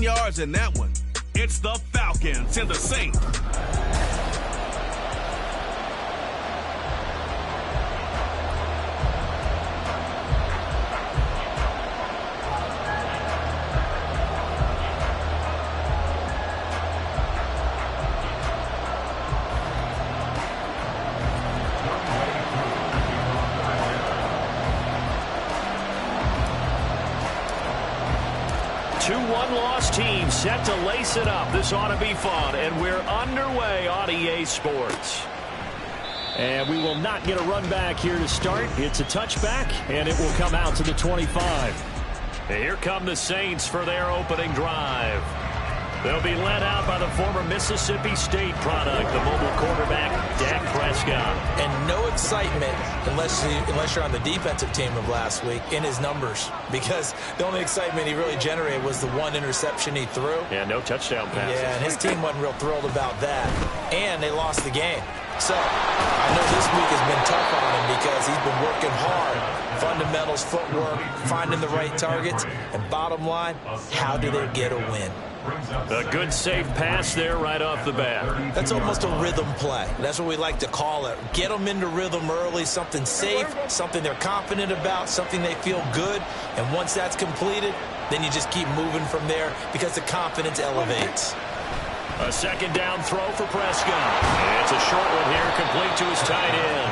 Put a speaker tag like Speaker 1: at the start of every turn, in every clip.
Speaker 1: yards in that one. It's the Falcons and the Saints.
Speaker 2: Two one-loss teams set to lace it up. This ought to be fun, and we're underway on EA Sports. And we will not get a run back here to start. It's a touchback, and it will come out to the 25. And here come the Saints for their opening drive. They'll be led out by the former Mississippi State product, the mobile quarterback, Dak Prescott.
Speaker 3: And no excitement, unless you're on the defensive team of last week, in his numbers. Because the only excitement he really generated was the one interception he threw.
Speaker 2: Yeah, no touchdown passes.
Speaker 3: Yeah, and his team wasn't real thrilled about that. And they lost the game. So, I know this week has been tough on him because he's been working hard. Fundamentals, footwork, finding the right targets. And bottom line, how do they get a win?
Speaker 2: A good safe pass there right off the bat.
Speaker 3: That's almost a rhythm play. That's what we like to call it. Get them into rhythm early, something safe, something they're confident about, something they feel good. And once that's completed, then you just keep moving from there because the confidence elevates.
Speaker 2: A second down throw for Prescott. It's a short one here, complete to his tight end.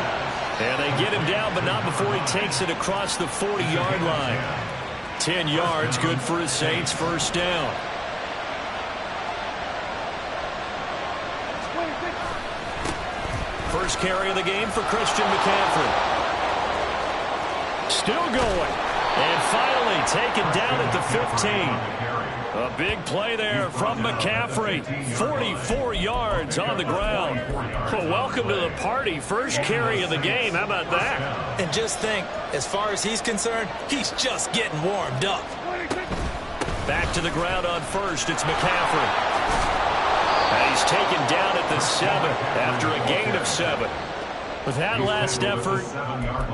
Speaker 2: And they get him down, but not before he takes it across the 40-yard line. 10 yards, good for his Saints, first down. First carry of the game for Christian McCaffrey. Still going. And finally taken down at the 15. A big play there from McCaffrey. 44 yards on the ground. Well, welcome to the party. First carry of the game. How about that?
Speaker 3: And just think, as far as he's concerned, he's just getting warmed up.
Speaker 2: Back to the ground on first. It's McCaffrey. And he's taken down at the 7 after a gain of 7. With that last effort,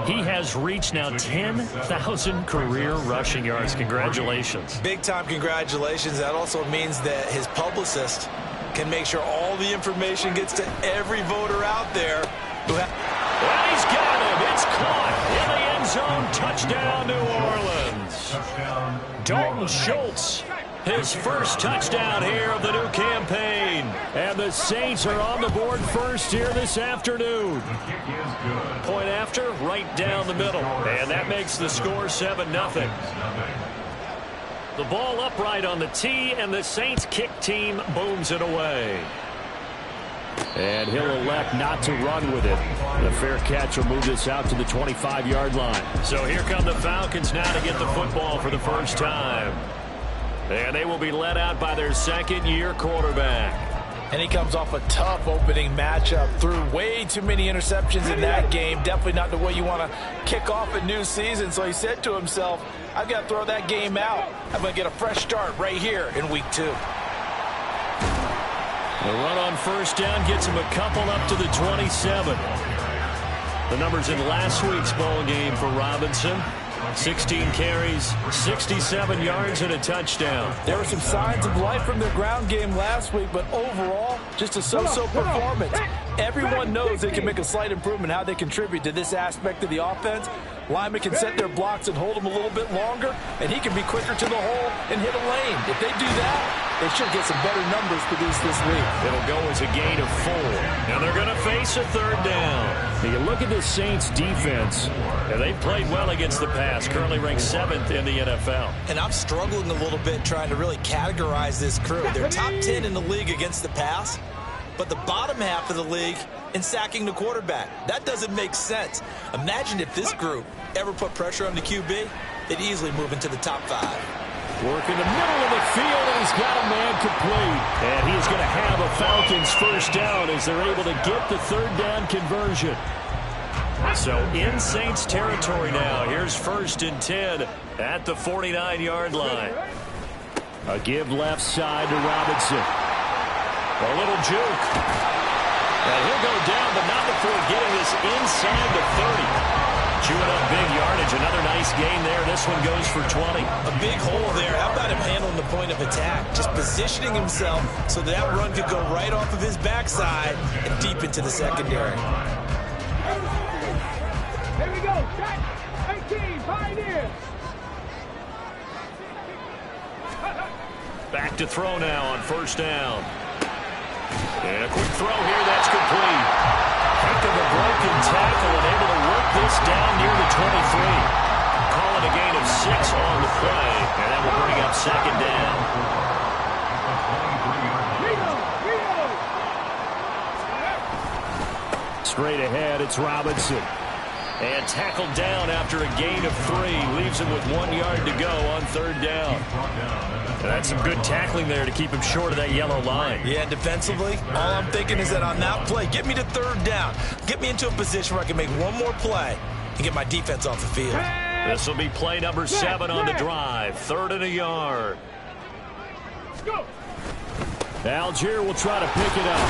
Speaker 2: he has reached now 10,000 career rushing yards. Congratulations.
Speaker 3: Big-time congratulations. That also means that his publicist can make sure all the information gets to every voter out there.
Speaker 2: And he's got him. It's caught in the end zone. Touchdown, New Orleans. Dalton Schultz. His first touchdown here of the new campaign. And the Saints are on the board first here this afternoon. Point after, right down the middle. And that makes the score 7-0. The ball upright on the tee, and the Saints kick team booms it away. And he'll elect not to run with it. The fair catch will move this out to the 25-yard line. So here come the Falcons now to get the football for the first time. And they will be led out by their second-year quarterback.
Speaker 3: And he comes off a tough opening matchup. Threw way too many interceptions in that game. Definitely not the way you want to kick off a new season. So he said to himself, I've got to throw that game out. I'm going to get a fresh start right here in week 2.
Speaker 2: The run on first down gets him a couple up to the 27. The numbers in last week's ball game for Robinson. 16 carries, 67 yards, and a touchdown.
Speaker 3: There were some signs of life from their ground game last week, but overall, just a so-so performance. Everyone knows they can make a slight improvement how they contribute to this aspect of the offense. Linemen can set their blocks and hold them a little bit longer, and he can be quicker to the hole and hit a lane. If they do that, they should get some better numbers produced this week.
Speaker 2: It'll go as a gain of 4. Now they're going to face a third down. Now you look at the Saints defense, and they've played well against the pass, currently ranked 7th in the NFL.
Speaker 3: And I'm struggling a little bit trying to really categorize this crew. They're top 10 in the league against the pass, but the bottom half of the league in sacking the quarterback. That doesn't make sense. Imagine if this group ever put pressure on the QB, they'd easily move into the top 5.
Speaker 2: Work in the middle of the field, and he's got a man complete. And he's going to have a Falcons first down as they're able to get the third down conversion. So in Saints territory now. Here's 1st and 10 at the 49-yard line. A give left side to Robinson. A little juke. And he'll go down, but not before getting this inside the 30. Chewing up big yardage. Another nice gain there. This one goes for 20.
Speaker 3: A big hole there. How about him handling the point of attack? Just positioning himself so that run could go right off of his backside and deep into the secondary.
Speaker 4: Here we go. 18, Pioneers.
Speaker 2: Back to throw now on first down. And a quick throw here. That's complete. Heck of a broken tackle and able to work this down near the 23. Call it a gain of 6 on the play. And that will bring up second down. Straight ahead, it's Robinson. And tackled down after a gain of 3. Leaves him with 1 yard to go on third down. And that's some good tackling there to keep him short of that yellow line.
Speaker 3: Yeah, defensively, all I'm thinking is that on that play, get me to third down. Get me into a position where I can make one more play and get my defense off the field.
Speaker 2: This will be play number 7 on the drive. 3rd and a yard. Algier will try to pick it up.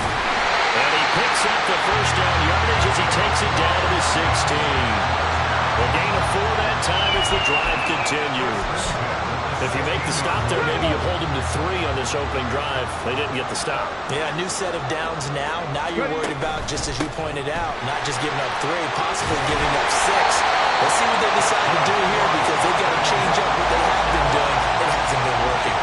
Speaker 2: And he picks up the first down yardage as he takes it down to the 16. A gain of 4 that time as the drive continues. If you make the stop there, maybe you hold them to 3 on this opening drive. They didn't get the stop.
Speaker 3: Yeah, a new set of downs now. Now you're worried about, just as you pointed out, not just giving up 3, possibly giving up 6. Let's see what they decide to do here because they've got to change up what they have been doing. It hasn't been working.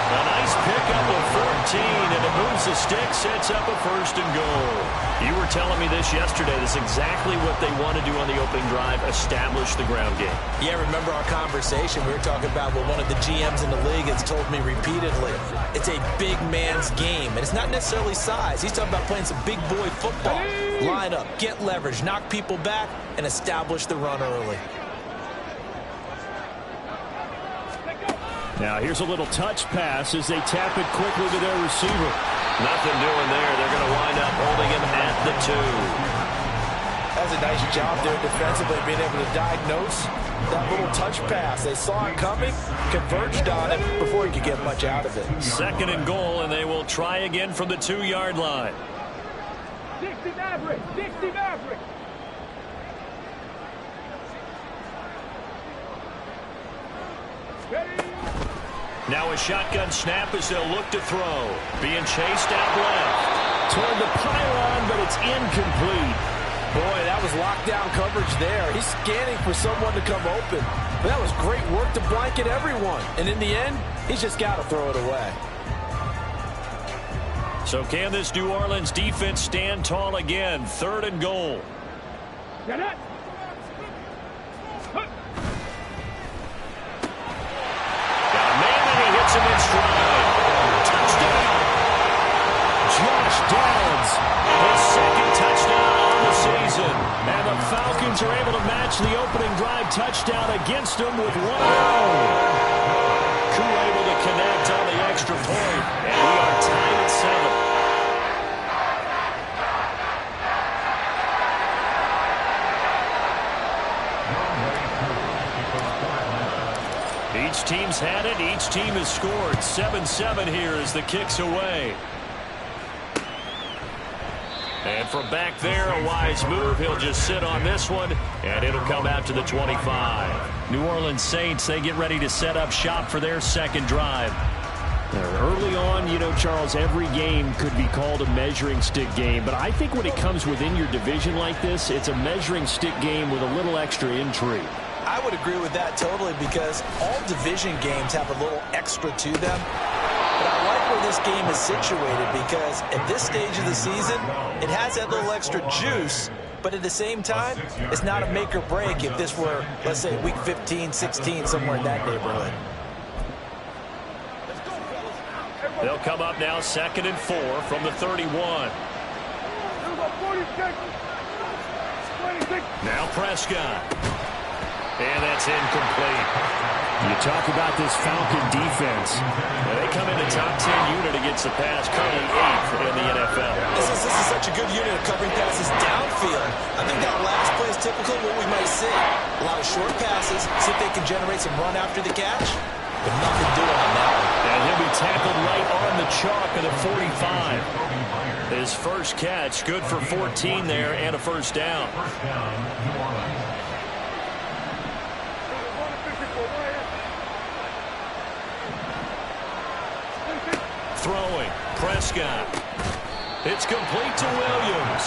Speaker 2: A nice pickup of 14, and it moves the stick, sets up a 1st and goal. You were telling me this yesterday. This is exactly what they want to do on the opening drive, establish the ground game.
Speaker 3: Yeah, remember our conversation. We were talking about what one of the GMs in the league has told me repeatedly. It's a big man's game, and it's not necessarily size. He's talking about playing some big boy football. Line up, get leverage, knock people back, and establish the run early.
Speaker 2: Now here's a little touch pass as they tap it quickly to their receiver. Nothing doing there. They're going to wind up holding him at the 2.
Speaker 3: That's a nice job there defensively, being able to diagnose that little touch pass. They saw it coming, converged on it before he could get much out of it.
Speaker 2: 2nd and goal, and they will try again from the 2-yard line.
Speaker 4: 60 Maverick, 60 Maverick.
Speaker 2: Now a shotgun snap as they'll look to throw. Being chased out left. Toward the pylon, but it's incomplete.
Speaker 3: Boy, that was lockdown coverage there. He's scanning for someone to come open. But that was great work to blanket everyone. And in the end, he's just got to throw it away.
Speaker 2: So can this New Orleans defense stand tall again? 3rd and goal.
Speaker 4: Get it.
Speaker 2: Him in stride. Touchdown. Josh Downs, his 2nd touchdown on the season. And the Falcons are able to match the opening drive touchdown against them with 1 0. Koo able to connect on the extra point. And we are tied at 7. Each team's had it. Each team has scored. 7-7 here as the kick's away. And from back there, a wise move. He'll just sit on this one, and it'll come out to the 25. New Orleans Saints, they get ready to set up shop for their 2nd drive. Early on, you know, Charles, every game could be called a measuring stick game. But I think when it comes within your division like this, it's a measuring stick game with a little extra intrigue.
Speaker 3: I would agree with that totally because all division games have a little extra to them. But I like where this game is situated because at this stage of the season, it has that little extra juice. But at the same time, it's not a make or break if this were, let's say, week 15, 16, somewhere in that neighborhood.
Speaker 2: They'll come up now 2nd and 4 from the 31. Now Prescott. And that's incomplete. You talk about this Falcon defense. They come in the top 10 unit against the pass, currently 8th in the NFL.
Speaker 3: This is such a good unit of covering passes downfield. I think that last play is typical of what we might see. A lot of short passes, see if they can generate some run after the catch. But nothing doing on that one.
Speaker 2: And he'll be tackled right on the chalk of the 45. His first catch, good for 14 there and a 1st down. Throwing. Prescott. It's complete to Williams.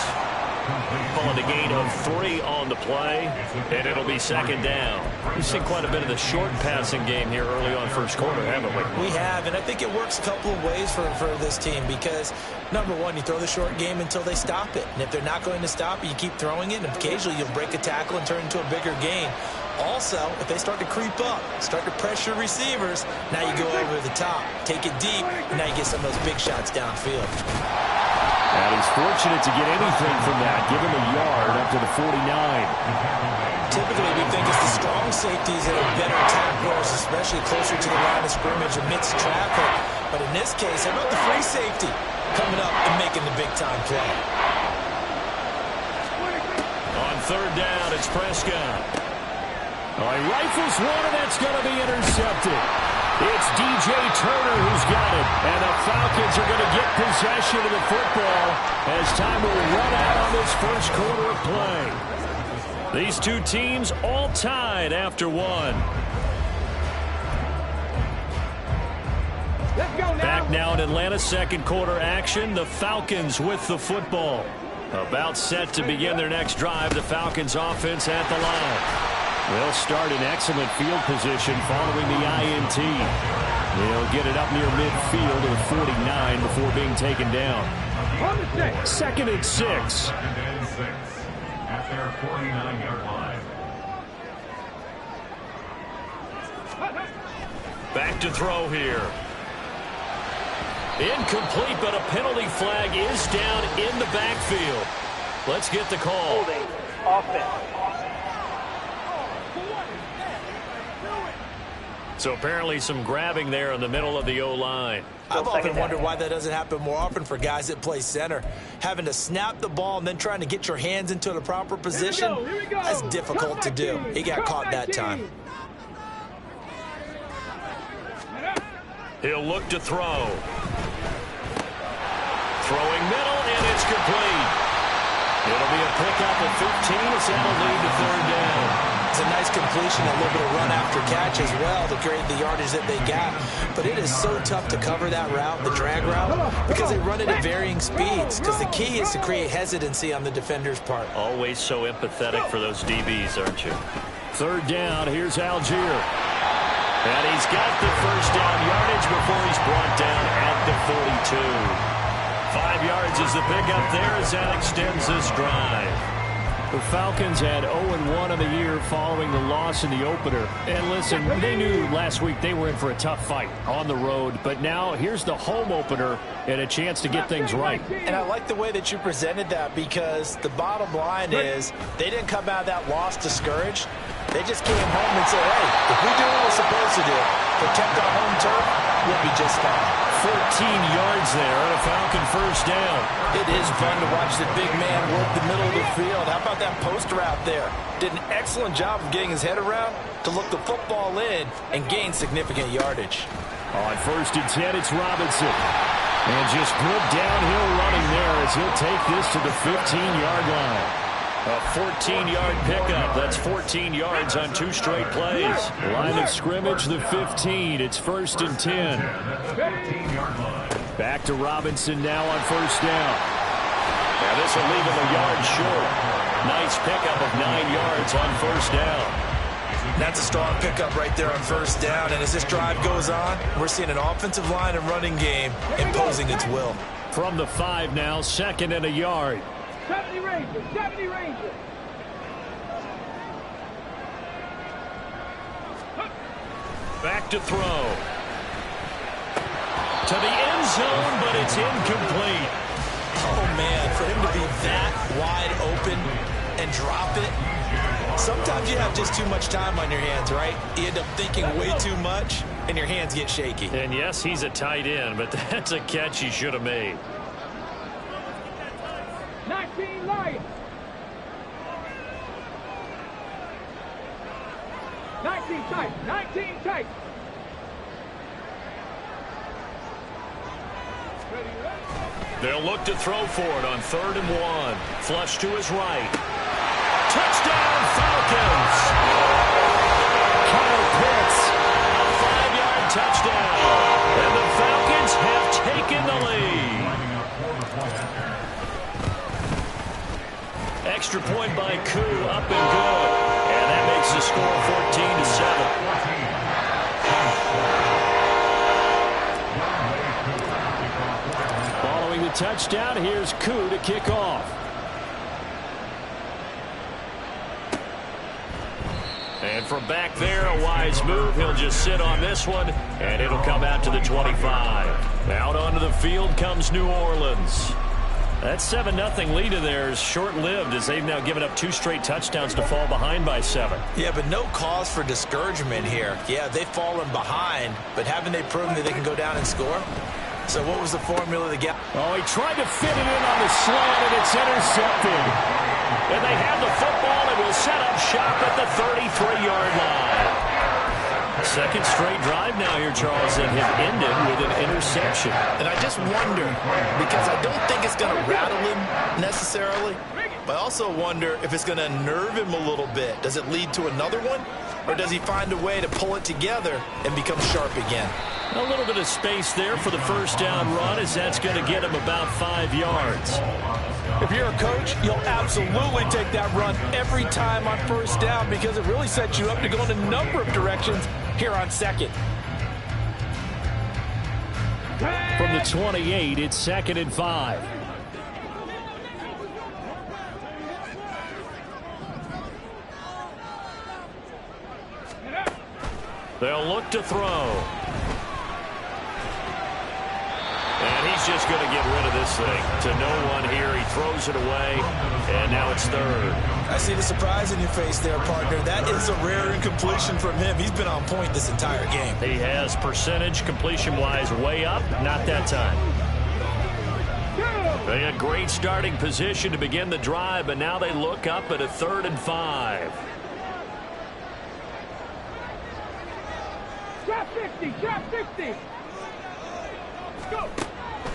Speaker 2: Calling a gain of 3 on the play, and it'll be second down. We've seen quite a bit of the short passing game here early on first quarter, haven't we?
Speaker 3: We have, and I think it works a couple of ways for this team because, number one, you throw the short game until they stop it. And if they're not going to stop it, you keep throwing it, and occasionally you'll break a tackle and turn it into a bigger gain. Also, if they start to creep up, start to pressure receivers, now you go over the top, take it deep, and now you get some of those big shots downfield.
Speaker 2: And he's fortunate to get anything from that. Give him a yard up to the 49.
Speaker 3: Typically, we think it's the strong safeties that are better tacklers, especially closer to the line of scrimmage amidst traffic. But in this case, how about the free safety coming up and making the big-time play?
Speaker 2: On third down, it's Prescott. Oh, he rifles one, and that's going to be intercepted. It's DJ Turner who's got it. And the Falcons are going to get possession of the football as time will run out on this first quarter of play. These two teams all tied after one.
Speaker 4: Let's go now.
Speaker 2: Back now in Atlanta's second quarter action. The Falcons with the football. About set to begin their next drive. The Falcons offense at the line. They'll start in excellent field position following the INT. They'll get it up near midfield to the 49 before being taken down. Second and 6.
Speaker 5: At their 49-yard line.
Speaker 2: Back to throw here. Incomplete, but a penalty flag is down in the backfield. Let's get the call.
Speaker 6: Holding. Offense.
Speaker 2: So apparently some grabbing there in the middle of the O-line.
Speaker 3: I've often wondered why that doesn't happen more often for guys that play center. Having to snap the ball and then trying to get your hands into the proper position,
Speaker 4: Here we go.
Speaker 3: that's difficult to do. He got caught that time.
Speaker 2: He'll look to throw. Throwing middle, and it's complete. It'll be a pickup of 15 as that'll lead to third down.
Speaker 3: It's a nice completion, a little bit of run after catch as well to create the yardage that they got. But it is so tough to cover that route, the drag route, because they run it at varying speeds. Because the key is to create hesitancy on the defender's part.
Speaker 2: Always so empathetic for those DBs, aren't you? Third down, here's Algier. And he's got the first down yardage before he's brought down at the 42. 5 yards is the pickup there as that extends this drive. The Falcons had 0-1 on the year following the loss in the opener. And listen, they knew last week they were in for a tough fight on the road. But now here's the home opener and a chance to get things right.
Speaker 3: And I like the way that you presented that because the bottom line is they didn't come out of that loss discouraged. They just came home and said, hey, if we do what we're supposed to do, protect our home turf, we'll be just fine.
Speaker 2: 14 yards there on a Falcon first down.
Speaker 3: It is fun to watch the big man work the middle of the field. How about that post route there? Did an excellent job of getting his head around to look the football in and gain significant yardage.
Speaker 2: On first and 10, it's Robinson. And just good downhill running there as he'll take this to the 15-yard line. A 14-yard pickup. That's 14 yards on 2 straight plays. Line of scrimmage, the 15. It's first and 10. Back to Robinson now on first down. Now this will leave him a yard short. Nice pickup of 9 yards on first down.
Speaker 3: That's a strong pickup right there on first down. And as this drive goes on, we're seeing an offensive line and running game imposing its will.
Speaker 2: From the 5 now, second and a yard.
Speaker 4: 70 Rangers, 70 Rangers.
Speaker 2: Back to throw. To the end zone, but it's incomplete.
Speaker 3: Oh, man, for him to be that wide open and drop it. Sometimes you have just too much time on your hands, right? You end up thinking way too much, and your hands get shaky.
Speaker 2: And yes, he's a tight end, but that's a catch he should have made.
Speaker 4: 19 Lions. 19 tight, 19 tight.
Speaker 2: They'll look to throw for it on 3rd and 1. Flush to his right. Touchdown, Falcons! Kyle Pitts, a 5-yard touchdown. And the Falcons have taken extra point by Koo, up and good. And that makes the score 14-7. Following the touchdown, here's Koo to kick off. And from back there, a wise move. He'll just sit on this one, and it'll come out to the 25. Out onto the field comes New Orleans. That 7-0 lead of theirs short-lived as they've now given up 2 straight touchdowns to fall behind by 7.
Speaker 3: Yeah, but no cause for discouragement here. Yeah, they've fallen behind, but haven't they proven that they can go down and score? So what was the formula to get?
Speaker 2: Oh, he tried to fit it in on the slant, and it's intercepted. And they have the football and will set up shop at the 33-yard line. Second straight drive now here, Charles, and have ended with an interception.
Speaker 6: And I just wonder, because I don't think it's going to rattle him necessarily, but I also wonder if it's going to nerve him a little bit. Does it lead to another one? Or does he find a way to pull it together and become sharp again?
Speaker 2: A little bit of space there for the first down run, as that's going to get him about 5 yards.
Speaker 3: If you're a coach, you'll absolutely take that run every time on first down because it really sets you up to go in a number of directions here on second.
Speaker 2: From the 28, it's 2nd and 5. They'll look to throw. And he's just going to get rid of this thing to no one here. He throws it away, and now it's 3rd.
Speaker 3: I see the surprise in your face there, partner. That is a rare incompletion from him. He's been on point this entire game.
Speaker 2: He has percentage completion-wise way up. Not that time. They had great starting position to begin the drive, but now they look up at a 3rd and 5.
Speaker 4: Drop 50, drop 50. Go.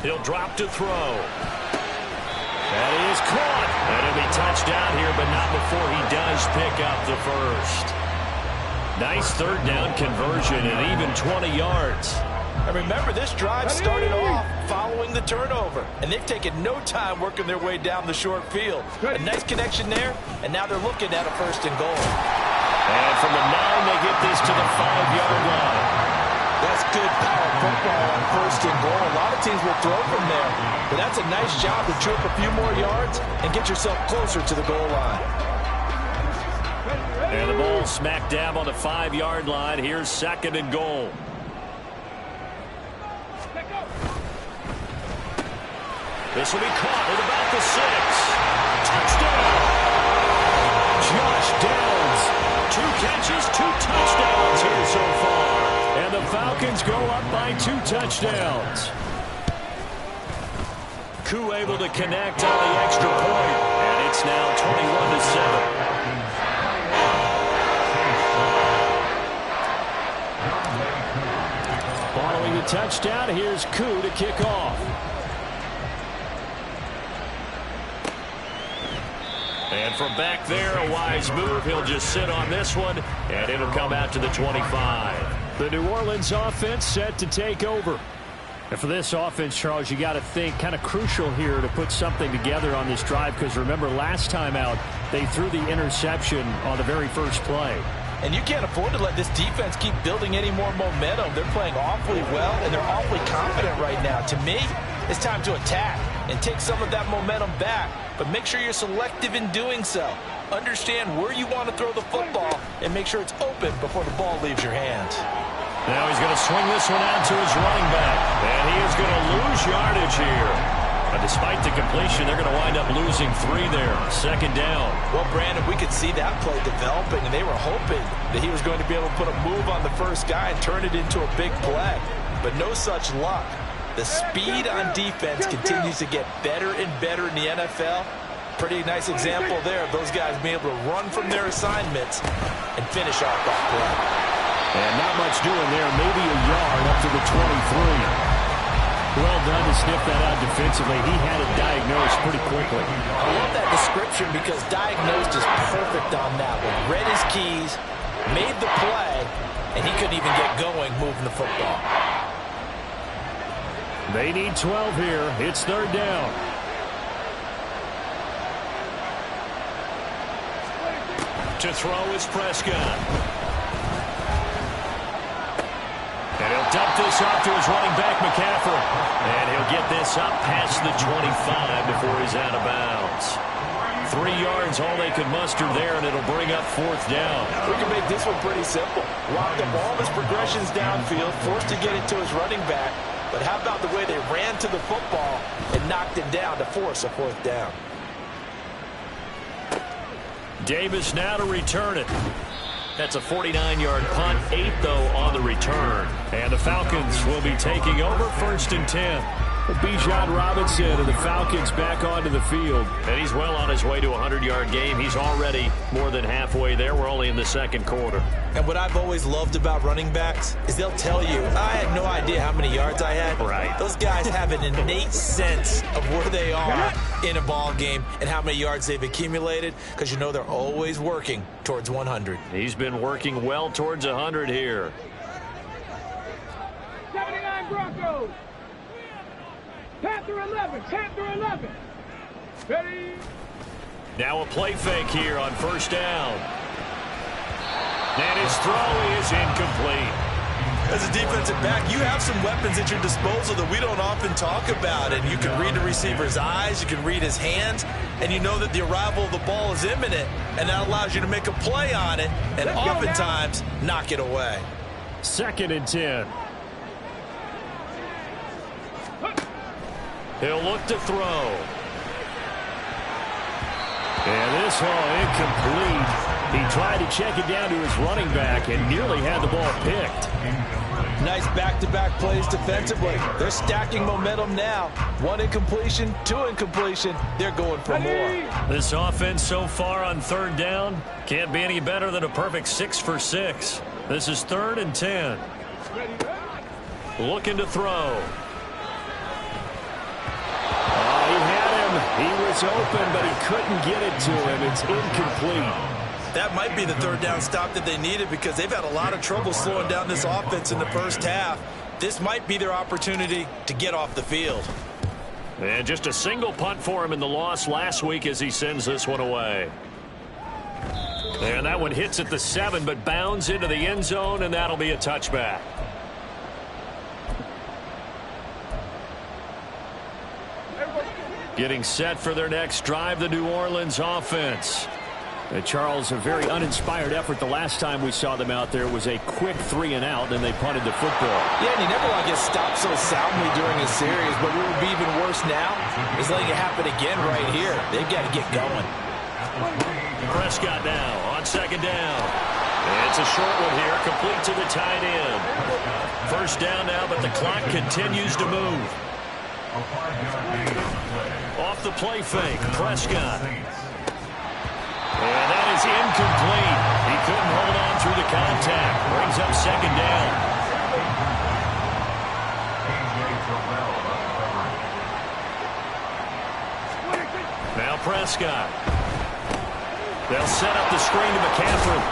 Speaker 2: He'll drop to throw. That is caught. And it'll be touchdown here, but not before he does pick up the first. Nice 3rd down conversion and even 20 yards.
Speaker 3: And remember, this drive started off following the turnover, and they've taken no time working their way down the short field. A nice connection there, and now they're looking at a 1st and goal.
Speaker 2: And from the 9, they get this to the 5-yard line.
Speaker 3: That's good power football on 1st and goal. A lot of teams will throw from there, but that's a nice job to chew up a few more yards and get yourself closer to the goal line.
Speaker 2: And the ball smack dab on the 5-yard line. Here's 2nd and goal. This will be caught at about the 6. Touchdown! Josh Downs. 2 catches, 2 touchdowns here so far. And the Falcons go up by 2 touchdowns. Koo able to connect on the extra point. And it's now 21-7. Following the touchdown, here's Koo to kick off. And from back there, a wise move. He'll just sit on this one, and it'll come out to the 25. The New Orleans offense set to take over. And for this offense, Charles, you got to think kind of crucial here to put something together on this drive, because remember, last time out, they threw the interception on the very first play.
Speaker 3: And you can't afford to let this defense keep building any more momentum. They're playing awfully well, and they're awfully confident right now. To me, it's time to attack and take some of that momentum back, but make sure you're selective in doing so. Understand where you want to throw the football and make sure it's open before the ball leaves your hands.
Speaker 2: Now he's going to swing this one out to his running back, and he is going to lose yardage here. Despite the completion, they're going to wind up losing 3 there. 2nd down.
Speaker 3: Well, Brandon, we could see that play developing, and they were hoping that he was going to be able to put a move on the first guy and turn it into a big play. But no such luck. The speed on defense continues to get better and better in the NFL. Pretty nice example there of those guys being able to run from their assignments and finish off that play.
Speaker 2: And not much doing there. Maybe a yard up to the 23. Well done to sniff that out defensively. He had it diagnosed pretty quickly.
Speaker 3: I love that description because diagnosed is perfect on that one. Read his keys, made the play, and he couldn't even get going moving the football.
Speaker 2: They need 12 here. It's 3rd down. To throw is Prescott. And he'll dump this off to his running back, McCaffrey. And he'll get this up past the 25 before he's out of bounds. 3 yards, all they could muster there, and it'll bring up 4th down.
Speaker 3: We can make this one pretty simple. Locked up all of his progressions downfield, forced to get it to his running back. But how about the way they ran to the football and knocked it down to force a 4th down?
Speaker 2: Davis now to return it. That's a 49-yard punt, 8 though on the return. And the Falcons will be taking over 1st and 10. Bijan Robinson and the Falcons back onto the field. And he's well on his way to a 100-yard game. He's already more than halfway there. We're only in the 2nd quarter.
Speaker 3: And what I've always loved about running backs is they'll tell you, I had no idea how many yards I had.
Speaker 2: Right.
Speaker 3: Those guys have an innate sense of where they are in a ball game and how many yards they've accumulated, because you know they're always working towards 100.
Speaker 2: He's been working well towards 100 here.
Speaker 4: 79 Broncos. Panther 11. Panther 11. Ready.
Speaker 2: Now a play fake here on 1st down. And his throw is incomplete.
Speaker 3: As a defensive back, you have some weapons at your disposal that we don't often talk about. And you can read the receiver's eyes, you can read his hands, and you know that the arrival of the ball is imminent. And that allows you to make a play on it and oftentimes knock it away.
Speaker 2: 2nd and 10. He'll look to throw. And this one incomplete. He tried to check it down to his running back and nearly had the ball picked.
Speaker 3: Nice back-to-back plays defensively. They're stacking momentum now. 1 incompletion, 2 incompletion. They're going for more.
Speaker 2: This offense so far on 3rd down can't be any better than a perfect 6 for 6. This is 3rd and 10. Looking to throw.
Speaker 3: He had him. He was open, but he couldn't get it to him. It's incomplete. That might be the 3rd down stop that they needed, because they've had a lot of trouble slowing down this offense in the 1st half. This might be their opportunity to get off the field.
Speaker 2: And just a single punt for him in the loss last week as he sends this one away. And that one hits at the 7, but bounds into the end zone, and that'll be a touchback. Getting set for their next drive, the New Orleans offense. Charles, a very uninspired effort the last time we saw them out there. Was a quick 3 and out, and they punted the football.
Speaker 3: Yeah, and you never want to get stopped so soundly during a series, but what would be even worse now is letting it happen again right here. They've got to get going.
Speaker 2: Prescott now on 2nd down. It's a short one here, complete to the tight end. 1st down now, but the clock continues to move. Off the play fake, Prescott. And that is incomplete. He couldn't hold on through the contact. Brings up 2nd down. Now Prescott. They'll set up the screen to McCaffrey.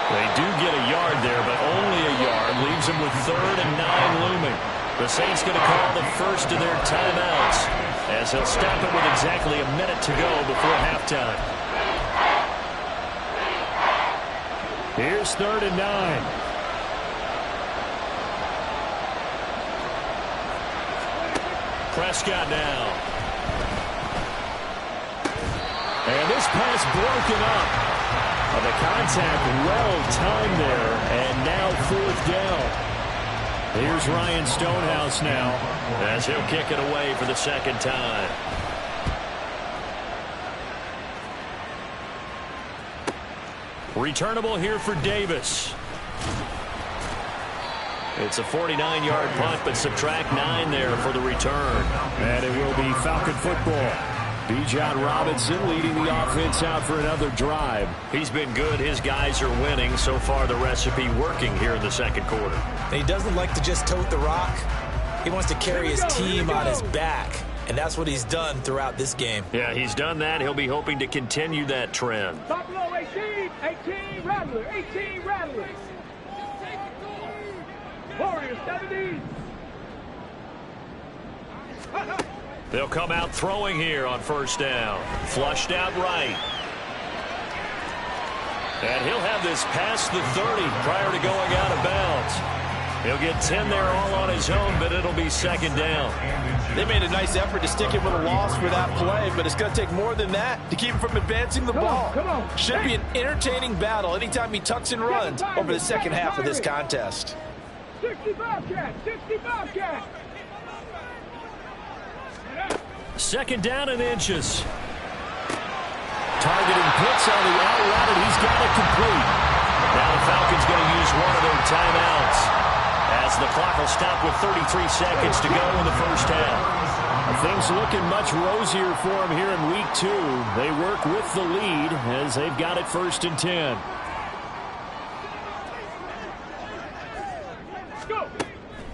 Speaker 2: They do get a yard there, but only a yard. Leaves them with 3rd and 9 looming. The Saints going to call the first of their timeouts as he'll stop it with exactly a minute to go before halftime. Here's 3rd and 9. Prescott now. And this pass broken up. The contact well timed there, and now 4th down. Here's Ryan Stonehouse now as he'll kick it away for the 2nd time. Returnable here for Davis. It's a 49-yard punt, but subtract 9 there for the return. And it will be Falcon football. Bijan Robinson leading the offense out for another drive. He's been good. His guys are winning. So far, the recipe working here in the 2nd quarter.
Speaker 3: And he doesn't like to just tote the rock. He wants to carry his team on his back. And that's what he's done throughout this game.
Speaker 2: Yeah, he's done that. He'll be hoping to continue that trend.
Speaker 4: Buffalo 18, 18 Rattler, 18 Rattler. Warriors 70.
Speaker 2: They'll come out throwing here on 1st down. Flushed out right. And he'll have this past the 30 prior to going out of bounds. He'll get 10 there all on his own, but it'll be second down.
Speaker 3: They made a nice effort to stick him with a loss for that play, but it's going to take more than that to keep him from advancing the ball. Should be an entertaining battle anytime he tucks and runs over the second half of this contest.
Speaker 4: 60 Bobcat, 60 Bobcat.
Speaker 2: Second down and inches. Targeting Pitts on the out route, and he's got it complete. Now the Falcons going to use one of their timeouts as the clock will stop with 33 seconds to go in the first half.
Speaker 7: Things looking much rosier for them here in week 2. They work with the lead as they've got it 1st and 10.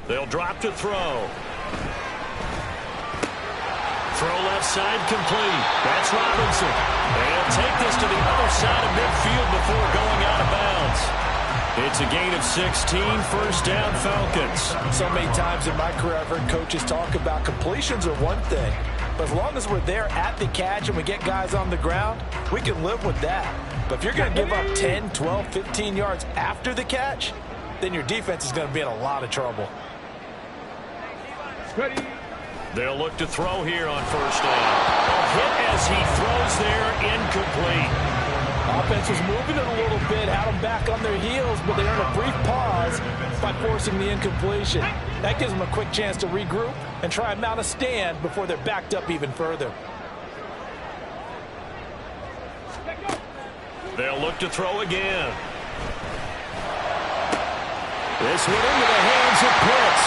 Speaker 2: They'll drop to throw. Throw left side complete. That's Robinson. They'll take this to the other side of midfield before going out of bounds. It's a gain of 16, first down Falcons.
Speaker 3: So many times in my career I've heard coaches talk about completions are one thing, but as long as we're there at the catch and we get guys on the ground, we can live with that. But if you're going to give up 10, 12, 15 yards after the catch, then your defense is going to be in a lot of trouble.
Speaker 2: They'll look to throw here on first down. A hit as he throws there, incomplete.
Speaker 3: Offense was moving it a little bit, had them back on their heels, but they earned a brief pause by forcing the incompletion. That gives them a quick chance to regroup and try and mount a stand before they're backed up even further.
Speaker 2: They'll look to throw again.
Speaker 7: This one into the hands of Pitts.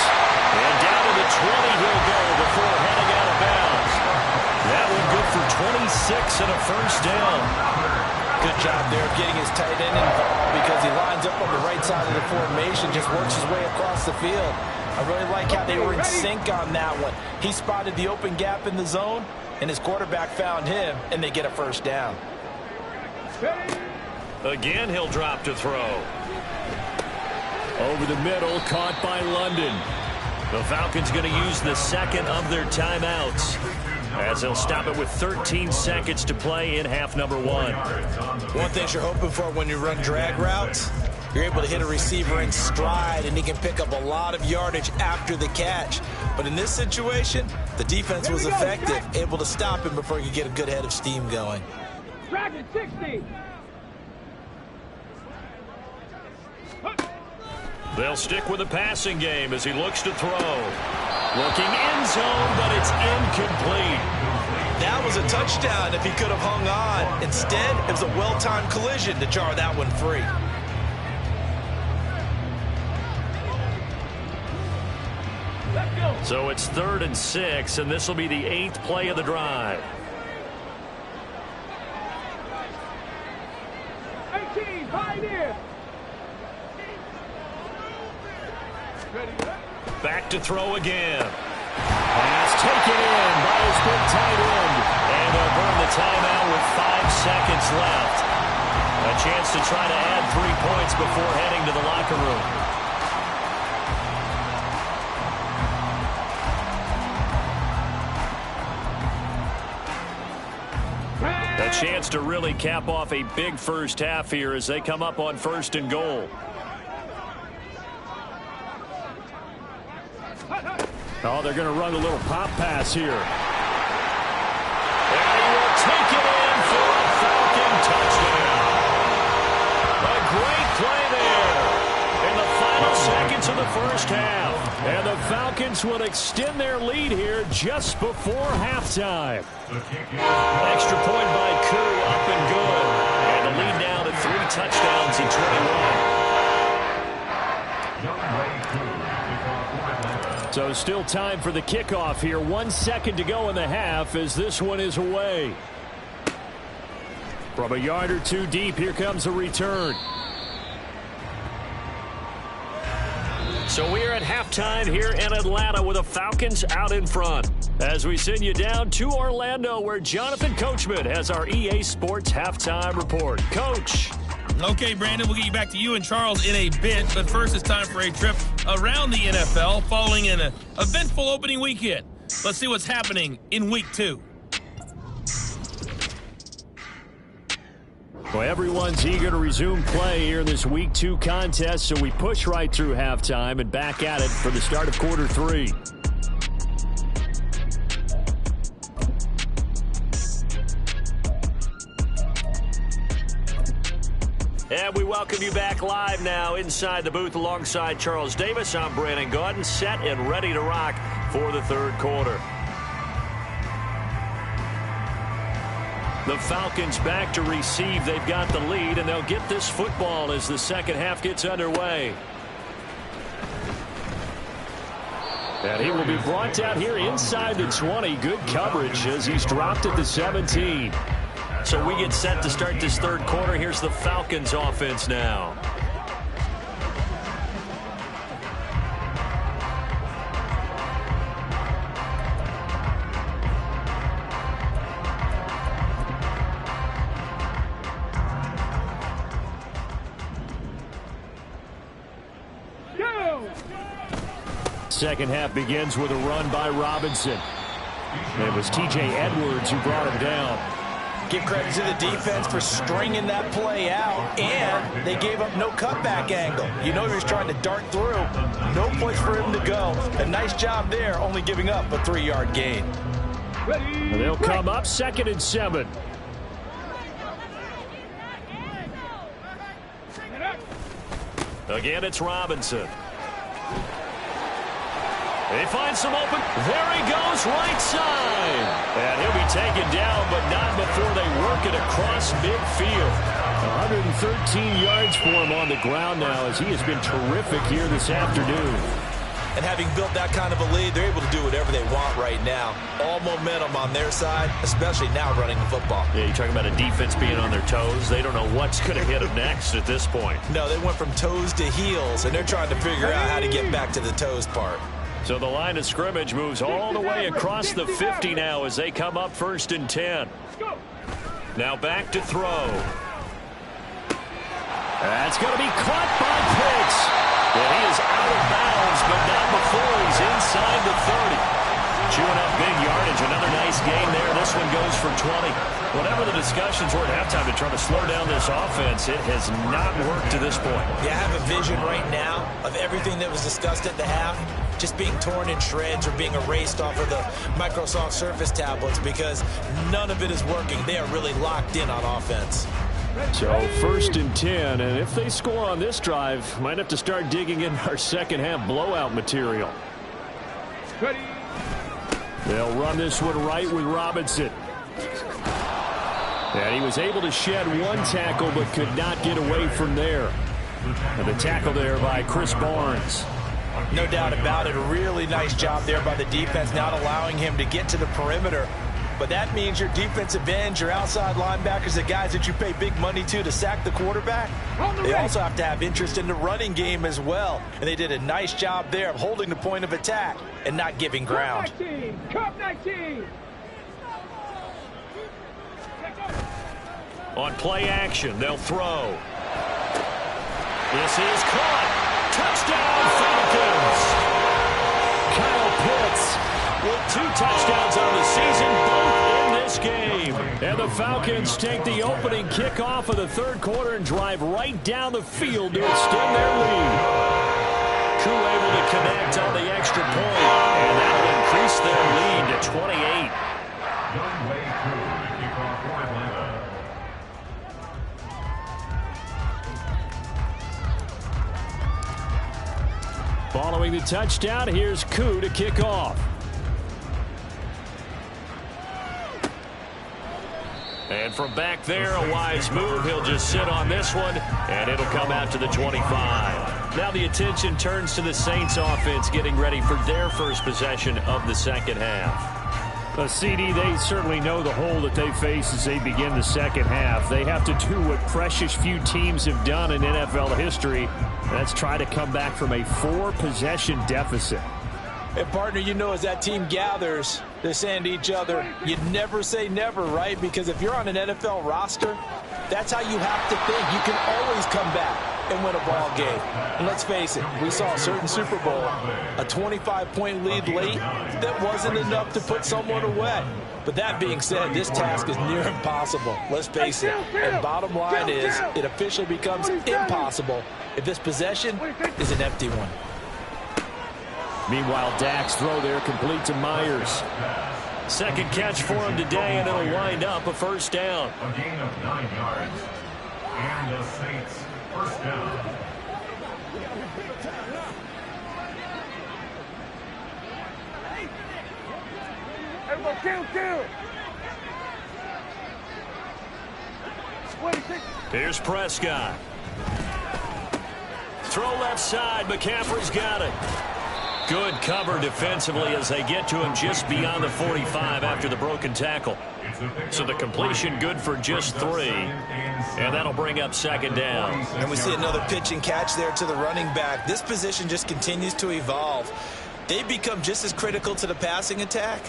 Speaker 2: And down to the 20 he'll go before heading out of bounds. That one good for 26 and a first down.
Speaker 3: Good job there of getting his tight end involved because he lines up on the right side of the formation, just works his way across the field. I really like how they were in sync on that one. He spotted the open gap in the zone, and his quarterback found him, and they get a first down.
Speaker 2: Again, he'll drop to throw.
Speaker 7: Over the middle, caught by London.
Speaker 2: The Falcons going to use the second of their timeouts as they'll stop it with 13 seconds to play in half number 1.
Speaker 3: One thing you're hoping for when you run drag routes, you're able to hit a receiver in stride, and he can pick up a lot of yardage after the catch. But in this situation, the defense was effective, able to stop him before he could get a good head of steam going.
Speaker 4: Dragon 60.
Speaker 2: They'll stick with the passing game as he looks to throw. Looking end zone, but it's incomplete.
Speaker 3: That was a touchdown if he could have hung on. Instead, it was a well-timed collision to jar that one free.
Speaker 2: So it's 3rd and 6, and this will be the 8th play of the drive.
Speaker 4: 18, Pioneer.
Speaker 2: Back to throw again.
Speaker 7: Pass taken in by his big tight end.
Speaker 2: And they'll burn the timeout with 5 seconds left. A chance to try to add 3 points before heading to the locker room. A chance to really cap off a big first half here as they come up on 1st and goal.
Speaker 7: Oh, they're going to run a little pop pass here.
Speaker 2: And he will take it in for a Falcon touchdown. A great play there in the final seconds of the first half.
Speaker 7: And the Falcons will extend their lead here just before halftime.
Speaker 2: Extra point by Koo, up and good. And the lead now to 3 touchdowns in 21.
Speaker 7: So still time for the kickoff here. 1 second to go in the half as this one is away. From a yard or 2 deep, here comes a return.
Speaker 2: So we're at halftime here in Atlanta with the Falcons out in front. As we send you down to Orlando where Jonathan Coachman has our EA Sports halftime report. Coach.
Speaker 8: Okay, Brandon, we'll get you back to you and Charles in a bit. But first, it's time for a trip around the NFL following an eventful opening weekend. Let's see what's happening in Week 2.
Speaker 7: Well, everyone's eager to resume play here in this Week 2 contest, so we push right through halftime and back at it for the start of quarter 3. And we welcome you back live now inside the booth alongside Charles Davis. I'm Brandon Gaudin, set and ready to rock for the third quarter. The Falcons back to receive. They've got the lead, and they'll get this football as the second half gets underway. And he will be brought down here inside the 20. Good coverage as he's dropped at the 17. So we get set to start this third quarter. Here's the Falcons offense now. Second half begins with a run by Robinson. It was T.J. Edwards who brought him down.
Speaker 3: Give credit to the defense for stringing that play out, and they gave up no cutback angle. You know he was trying to dart through. No place for him to go. A nice job there, only giving up a 3-yard gain.
Speaker 7: And they'll come up 2nd and 7. Again, it's Robinson. They find some open. There he goes, right side. And he'll be taken down, but not before they work it across midfield. 113 yards for him on the ground now as he has been terrific here this afternoon.
Speaker 6: And having built that kind of a lead, they're able to do whatever they want right now. All momentum on their side, especially now running the football.
Speaker 7: Yeah, you're talking about a defense being on their toes. They don't know what's going to hit them next at this point.
Speaker 6: No, they went from toes to heels, and they're trying to figure out how to get back to the toes part.
Speaker 7: So the line of scrimmage moves all the way across the 50 now as they come up 1st and 10. Now back to throw. That's going to be caught by Pitts. And he is out of bounds, but not before he's inside the 30. Chewing up big yardage. Another nice gain there. This one goes for 20. Whatever the discussions were at halftime to try to slow down this offense, it has not worked to this point.
Speaker 6: Yeah, I have a vision right now of everything that was discussed at the half just being torn in shreds or being erased off of the Microsoft Surface tablets because none of it is working. They are really locked in on offense.
Speaker 7: So 1st and 10, and if they score on this drive, might have to start digging in our second half blowout material. They'll run this one right with Robinson. And he was able to shed one tackle but could not get away from there. And the tackle there by Chris Barnes.
Speaker 3: No doubt about it. A really nice job there by the defense, not allowing him to get to the perimeter. But that means your defensive ends, your outside linebackers, the guys that you pay big money to sack the quarterback, they also have to have interest in the running game as well. And they did a nice job there of holding the point of attack and not giving ground.
Speaker 4: Cup 19.
Speaker 7: On play action, they'll throw. This is caught. Touchdown, Falcons! Kyle Pitts with 2 touchdowns on the season, both in this game. And the Falcons take the opening kickoff of the third quarter and drive right down the field to extend their lead. Koo able to connect on the extra point, and that'll increase their lead to 28.
Speaker 5: Young Wei Koo to kick off for Atlanta.
Speaker 7: Following the touchdown, here's Koo to kick off. And from back there, a wise move. He'll just sit on this one, and it'll come out to the 25. Now the attention turns to the Saints offense getting ready for their first possession of the second half. CD, they certainly know the hole that they face as they begin the second half. They have to do what precious few teams have done in NFL history. That's try to come back from a 4-possession deficit.
Speaker 3: And, partner, you know as that team gathers, they're saying to each other, you never say never, right? Because if you're on an NFL roster, that's how you have to think. You can always come back. and win a ball game. And let's face it, we saw a certain Super Bowl, a 25-point lead late that wasn't enough to put someone away. But that being said, this task is near impossible. Let's face it. And bottom line is, it officially becomes impossible if this possession is an empty one.
Speaker 2: Meanwhile, Dak's throw there complete to Myers. Second catch for him today, and it'll wind up a first down.
Speaker 5: A gain of 9 yards. And the Saints first down.
Speaker 4: Everybody kill.
Speaker 2: Here's Prescott. Throw left side. McCaffrey's got it. Good cover defensively as they get to him just beyond the 45 after the broken tackle. So the completion good for just 3. And that'll bring up second down.
Speaker 6: And we see another pitch and catch there to the running back. This position just continues to evolve. They've become just as critical to the passing attack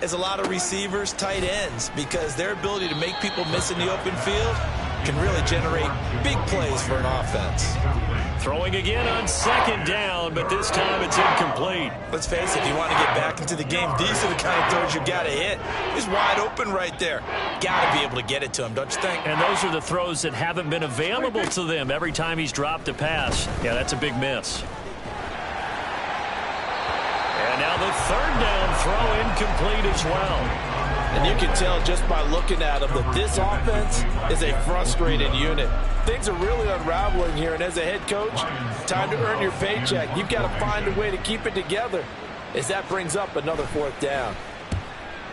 Speaker 6: as a lot of receivers, tight ends, because their ability to make people miss in the open field can really generate big plays for an offense.
Speaker 2: Throwing again on second down, but this time it's incomplete.
Speaker 6: Let's face it, if you want to get back into the game, these are the kind of throws you got to hit. He's wide open right there. Got to be able to get it to him, don't you think?
Speaker 2: And those are the throws that haven't been available to them every time he's dropped a pass. Yeah, that's a big miss. And now the third down throw incomplete as well.
Speaker 3: And you can tell just by looking at them that this offense is a frustrated unit. Things are really unraveling here, and as a head coach, time to earn your paycheck. You've got to find a way to keep it together as that brings up another fourth down.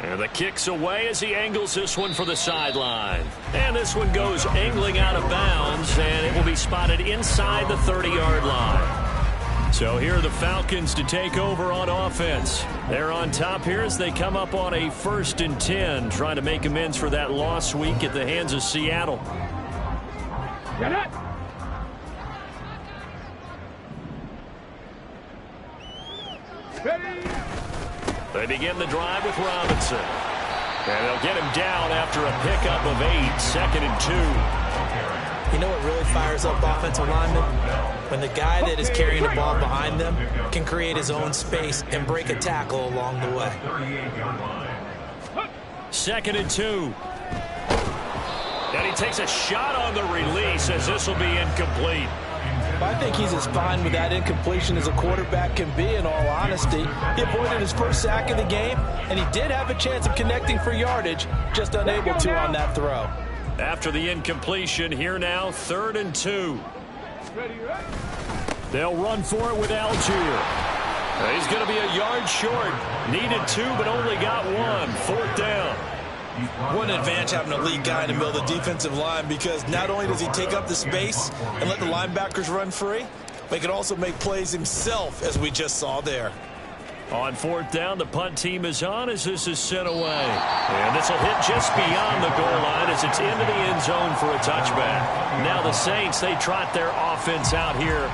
Speaker 2: And the kick's away as he angles this one for the sideline. And this one goes angling out of bounds, and it will be spotted inside the 30-yard line. So here are the Falcons to take over on offense. They're on top here as they come up on a 1st and 10, trying to make amends for that lost week at the hands of Seattle.
Speaker 4: Get it!
Speaker 2: They begin the drive with Robinson. And they'll get him down after a pickup of 8, 2nd and 2.
Speaker 6: You know what really fires up offensive linemen? When the guy that is carrying the ball behind them can create his own space and break a tackle along the way.
Speaker 2: 2nd and 2. And he takes a shot on the release as this will be incomplete.
Speaker 3: I think he's as fine with that incompletion as a quarterback can be, in all honesty. He avoided his first sack of the game, and he did have a chance of connecting for yardage, just unable to on that throw.
Speaker 2: After the incompletion, here now, 3rd and 2. They'll run for it with Algier. He's going to be a yard short. Needed 2, but only got 1. 4th down.
Speaker 6: What an advantage having a lead guy in the middle of the defensive line, because not only does he take up the space and let the linebackers run free, but he can also make plays himself, as we just saw there.
Speaker 2: On 4th down, the punt team is on as this is sent away. And this will hit just beyond the goal line as it's into the end zone for a touchback. Now the Saints, they trot their offense out here.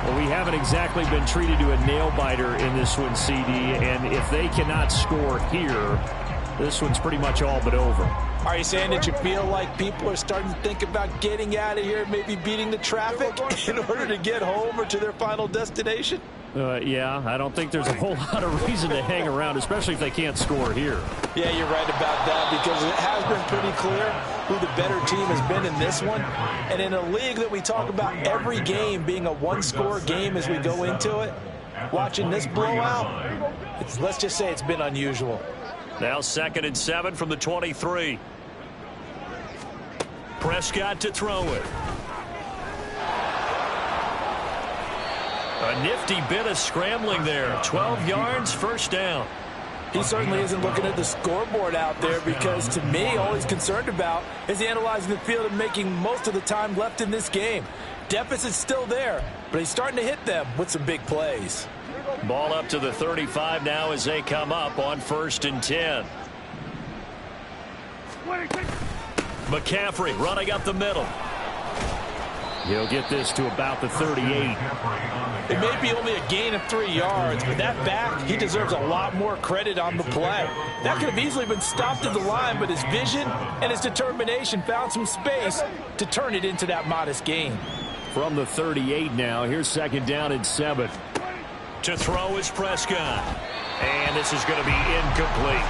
Speaker 7: Well, we haven't exactly been treated to a nail-biter in this one, CD, and if they cannot score here, this one's pretty much all but over.
Speaker 3: Are you saying that you feel like people are starting to think about getting out of here, maybe beating the traffic in order to get home or to their final destination?
Speaker 7: Yeah, I don't think there's a whole lot of reason to hang around, especially if they can't score here.
Speaker 3: Yeah, you're right about that, because it has been pretty clear who the better team has been in this one. And in a league that we talk about every game being a one-score game as we go into it, watching this blowout, let's just say it's been unusual.
Speaker 2: Now 2nd and 7 from the 23. Prescott to throw it. A nifty bit of scrambling there. 12 yards, 1st down.
Speaker 3: He certainly isn't looking at the scoreboard out there, because to me, all he's concerned about is analyzing the field and making most of the time left in this game. Deficit's still there, but he's starting to hit them with some big plays.
Speaker 2: Ball up to the 35 now as they come up on 1st and 10. McCaffrey running up the middle.
Speaker 7: He'll get this to about the 38.
Speaker 3: It may be only a gain of 3 yards, but that back, he deserves a lot more credit on the play. That could have easily been stopped at the line, but his vision and his determination found some space to turn it into that modest gain.
Speaker 2: from the 38 now. Here's 2nd down and 7. To throw is Prescott. And this is going to be incomplete.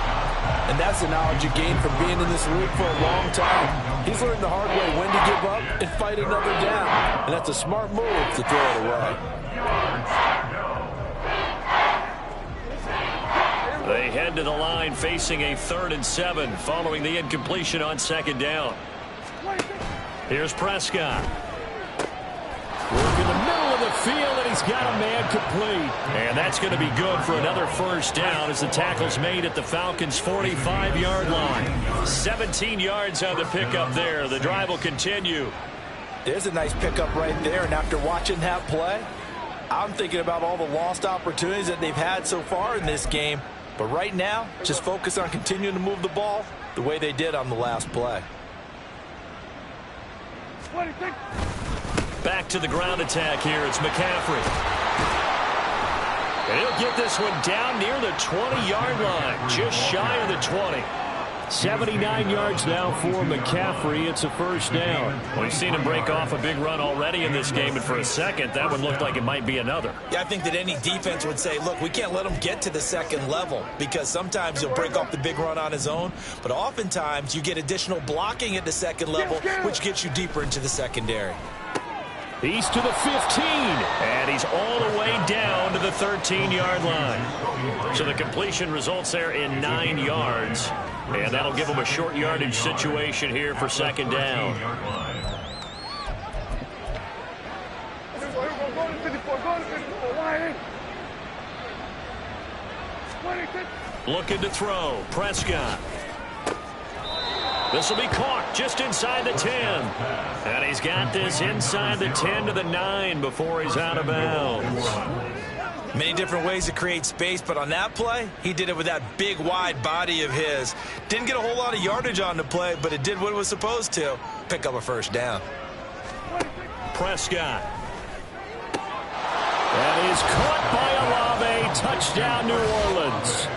Speaker 3: And that's the knowledge you gain from being in this league for a long time. He's learned the hard way when to give up and fight another down. And that's a smart move to throw it away.
Speaker 2: They head to the line facing a 3rd and 7 following the incompletion on 2nd down. Here's Prescott. Work in the middle of the field, and he's got a man complete. And that's going to be good for another 1st down as the tackle's made at the Falcons' 45-yard line. 17 yards on the pickup there. The drive will continue.
Speaker 3: There's a nice pickup right there, and after watching that play, I'm thinking about all the lost opportunities that they've had so far in this game. But right now, just focus on continuing to move the ball the way they did on the last play.
Speaker 2: Back to the ground attack here. It's McCaffrey. And he'll get this one down near the 20-yard line, just shy of the 20. 79 yards now for McCaffrey. It's a 1st down. We've seen him break off a big run already in this game, and for a second, that one looked like it might be another.
Speaker 6: Yeah, I think that any defense would say, look, we can't let him get to the 2nd level because sometimes he'll break off the big run on his own, but oftentimes you get additional blocking at the 2nd level, which gets you deeper into the secondary.
Speaker 2: He's to the 15, and he's all the way down to the 13-yard line. So the completion results there in 9 yards, and that'll give him a short yardage situation here for 2nd down. Looking to throw, Prescott. This will be caught just inside the 10. And he's got this inside the 10 to the 9 before he's out of bounds.
Speaker 6: Many different ways to create space, but on that play, he did it with that big, wide body of his. Didn't get a whole lot of yardage on the play, but it did what it was supposed to. Pick up a 1st down.
Speaker 2: Prescott. That is caught by Olave. Touchdown, New Orleans.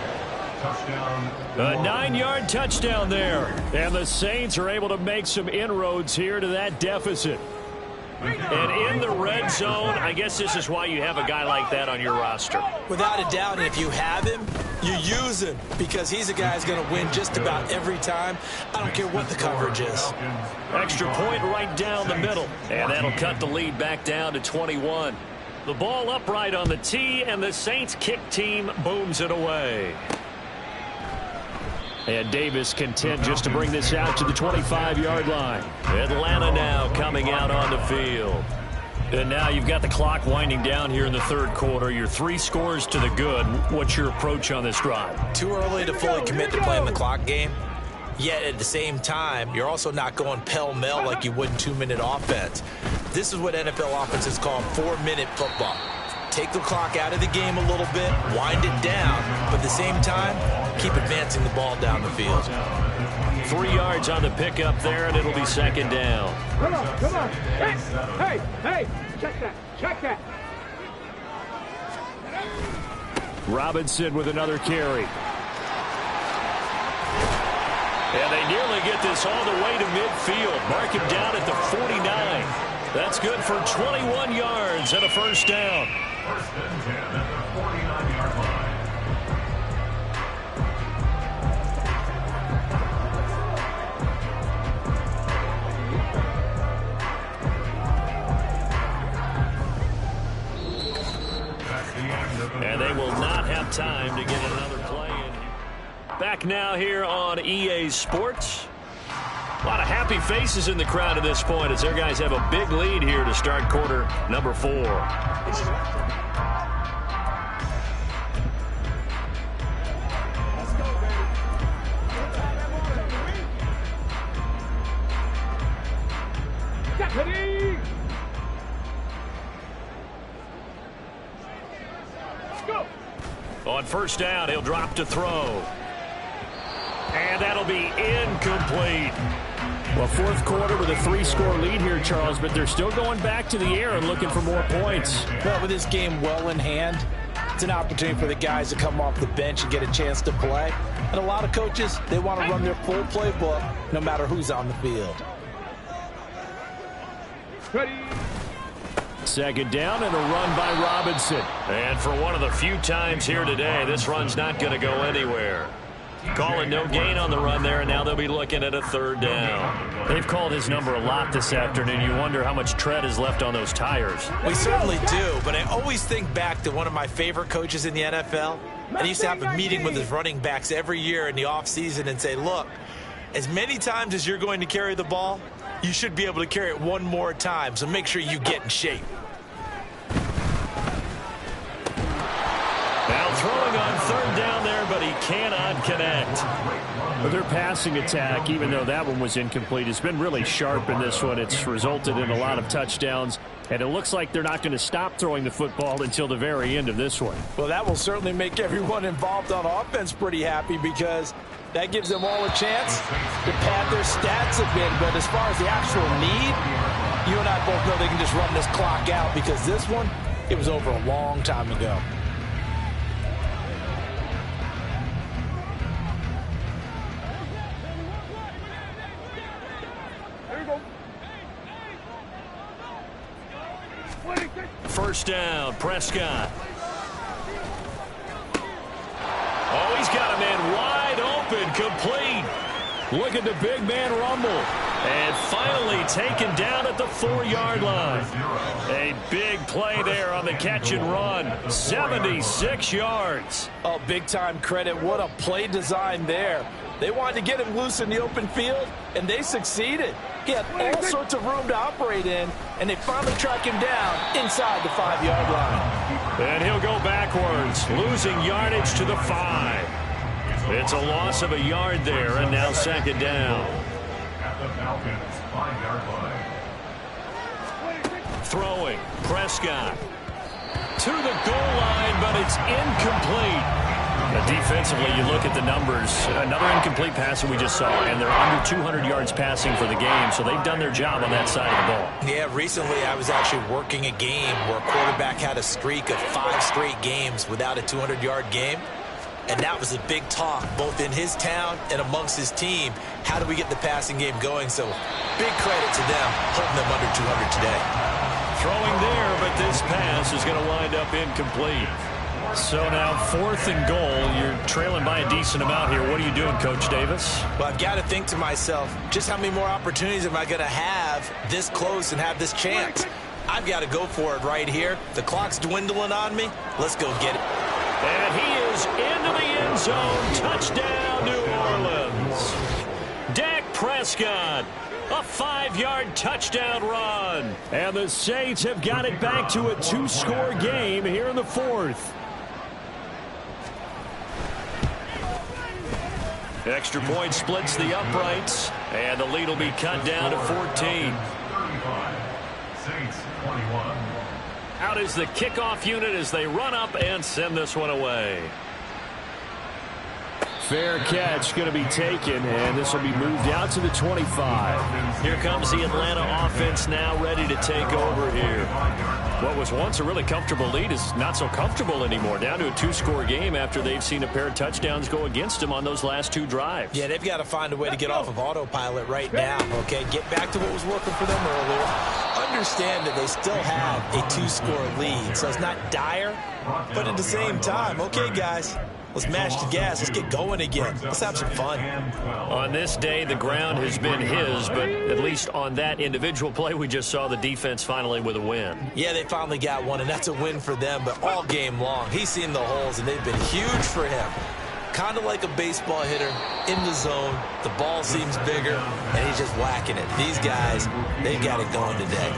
Speaker 2: A 9-yard touchdown there. And the Saints are able to make some inroads here to that deficit. And in the red zone, I guess this is why you have a guy like that on your roster.
Speaker 6: Without a doubt, and if you have him, you use him because he's a guy who's going to win just about every time. I don't care what the coverage is.
Speaker 2: Extra point right down the middle. And that'll cut the lead back down to 21. The ball upright on the tee, and the Saints kick team booms it away. And Davis content just to bring this out to the 25-yard line. Atlanta now coming out on the field. And now you've got the clock winding down here in the 3rd quarter. You're 3 scores to the good. What's your approach on this drive?
Speaker 6: Too early to fully commit to playing the clock game. Yet at the same time, you're also not going pell-mell like you would in 2-minute offense. This is what NFL offenses call 4-minute football. Take the clock out of the game a little bit, wind it down, but at the same time, keep advancing the ball down the field.
Speaker 2: 3 yards on the pickup there, and it'll be 2nd down.
Speaker 4: Come on. Hey, check that.
Speaker 2: Robinson with another carry. And they nearly get this all the way to midfield. Mark him down at the 49. That's good for 21 yards and a 1st down.
Speaker 5: 1st and 10 at the 49-yard line.
Speaker 2: And they will not have time to get another play in. Back now here on EA Sports. A lot of happy faces in the crowd at this point as their guys have a big lead here to start quarter number 4. On 1st down, he'll drop to throw. And that'll be incomplete. Well, 4th quarter with a 3-score lead here, Charles, but they're still going back to the air and looking for more points.
Speaker 3: Well, with this game well in hand, it's an opportunity for the guys to come off the bench and get a chance to play. And a lot of coaches, they want to run their full playbook no matter who's on the field.
Speaker 4: Ready.
Speaker 2: Second down and a run by Robinson. And for one of the few times here today, this run's not going to go anywhere. Calling no gain on the run there, and now they'll be looking at a third down. They've called his number a lot this afternoon. You wonder how much tread is left on those tires.
Speaker 6: We certainly do, but I always think back to one of my favorite coaches in the NFL. And he used to have a meeting with his running backs every year in the offseason and say, look, as many times as you're going to carry the ball, you should be able to carry it one more time, so make sure you get in shape.
Speaker 2: Now throwing on third down there, but he cannot connect. But their passing attack, even though that one was incomplete, has been really sharp in this one. It's resulted in a lot of touchdowns, and it looks like they're not going to stop throwing the football until the very end of this one.
Speaker 3: Well, that will certainly make everyone involved on offense pretty happy because that gives them all a chance to pad their stats a bit. But as far as the actual need, you and I both know they can just run this clock out because this one, it was over a long time ago.
Speaker 2: First down, Prescott. Oh, he's got a man wide open, complete. Look at the big man rumble. And finally taken down at the 4-yard line. A big play there on the catch and run. 76 yards.
Speaker 3: Oh, big-time credit. What a play design there. They wanted to get him loose in the open field, and they succeeded. He had all sorts of room to operate in, and they finally track him down inside the 5-yard line.
Speaker 2: And he'll go backwards, losing yardage to the 5. It's a loss of a yard there, and now second down.
Speaker 5: At the Falcons 5-yard line.
Speaker 2: Throwing, Prescott. To the goal line, but it's incomplete. Defensively, you look at the numbers. Another incomplete pass that we just saw, and they're under 200 yards passing for the game, so they've done their job on that side of the ball.
Speaker 6: Yeah, recently I was actually working a game where a quarterback had a streak of 5 straight games without a 200-yard game. And that was a big talk, both in his town and amongst his team. How do we get the passing game going? So big credit to them, holding them under 200 today.
Speaker 2: Throwing there, but this pass is going to wind up incomplete. So now 4th and goal. You're trailing by a decent amount here. What are you doing, Coach Davis?
Speaker 6: Well, I've got to think to myself, just how many more opportunities am I going to have this close and have this chance? I've got to go for it right here. The clock's dwindling on me. Let's go get it.
Speaker 2: And he is into the end zone. Touchdown, New Orleans. Dak Prescott. A 5-yard touchdown run. And the Saints have got it back to a 2-score game here in the 4th. Extra point splits the uprights, and the lead will be cut down to 14.
Speaker 5: 35. Saints 21.
Speaker 2: Out is the kickoff unit as they run up and send this one away. Fair catch going to be taken, and this will be moved out to the 25. Here comes the Atlanta offense now ready to take over here. What was once a really comfortable lead is not so comfortable anymore. Down to a 2-score game after they've seen a pair of touchdowns go against them on those last 2 drives.
Speaker 6: Yeah, they've got to find a way to get off of autopilot right now, okay? Get back to what was working for them earlier. Understand that they still have a 2-score lead, so it's not dire, but at the same time, okay, guys, let's mash the gas. Let's get going again. Let's have some fun.
Speaker 2: On this day, the ground has been his, but at least on that individual play, we just saw the defense finally with a win.
Speaker 6: Yeah, they finally got one, and that's a win for them, but all game long, he's seen the holes, and they've been huge for him. Kind of like a baseball hitter in the zone. The ball seems bigger, and he's just whacking it. These guys, they've got it going today.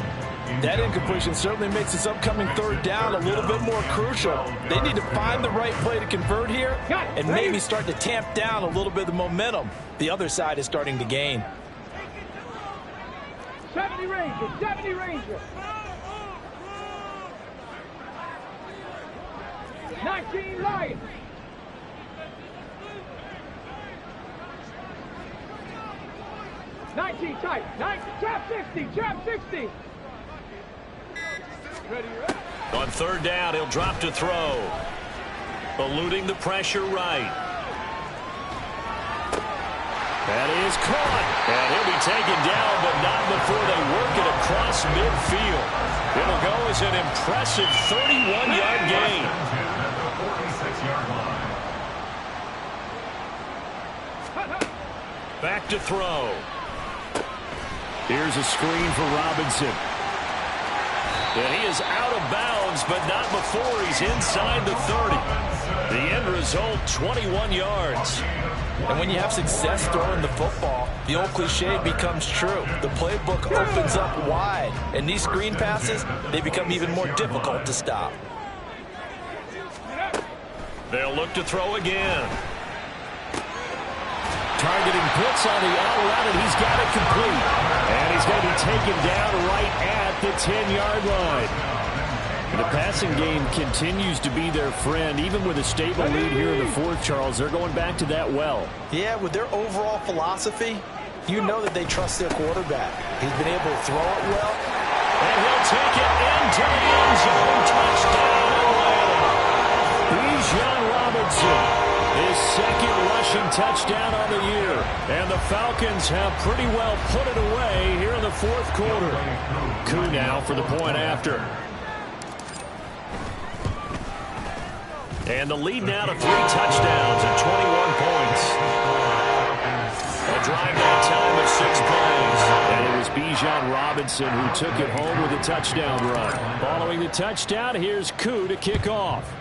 Speaker 3: That incompletion certainly makes this upcoming third down a little bit more crucial. They need to find the right play to convert here and maybe start to tamp down a little bit of the momentum the other side is starting to gain.
Speaker 4: 70 Rangers, 70 Rangers. 19 Lions. Tight. Trap 60. Trap 60.
Speaker 2: On third down, he'll drop to throw. Eluding the pressure right. That is caught. And he'll be taken down, but not before they work it across midfield. It'll go as an impressive 31-yard gain. Back to throw.
Speaker 7: Here's a screen for Robinson.
Speaker 2: And he is out of bounds, but not before he's inside the 30. The end result, 21 yards.
Speaker 3: And when you have success throwing the football, the old cliche becomes true. The playbook opens up wide, and these screen passes, they become even more difficult to stop.
Speaker 2: They'll look to throw again.
Speaker 7: Targeting Pitts on the out route, and he's got it complete. And he's going to be taken down right at the 10-yard line. The passing game continues to be their friend. Even with a stable lead here in the fourth, Charles, they're going back to that well.
Speaker 3: Yeah, with their overall philosophy, you know that they trust their quarterback. He's been able to throw it well.
Speaker 2: And he'll take it into the end zone. Touchdown, Atlanta. Bijan Robinson, his second rushing touchdown on the year. And the Falcons have pretty well put it away here in the fourth quarter. Koo now for the point after. And the lead now to 3 touchdowns and 21 points. A drive that time of 6 plays. And it was Bijan Robinson who took it home with a touchdown run. Following the touchdown, here's Koo to kick off.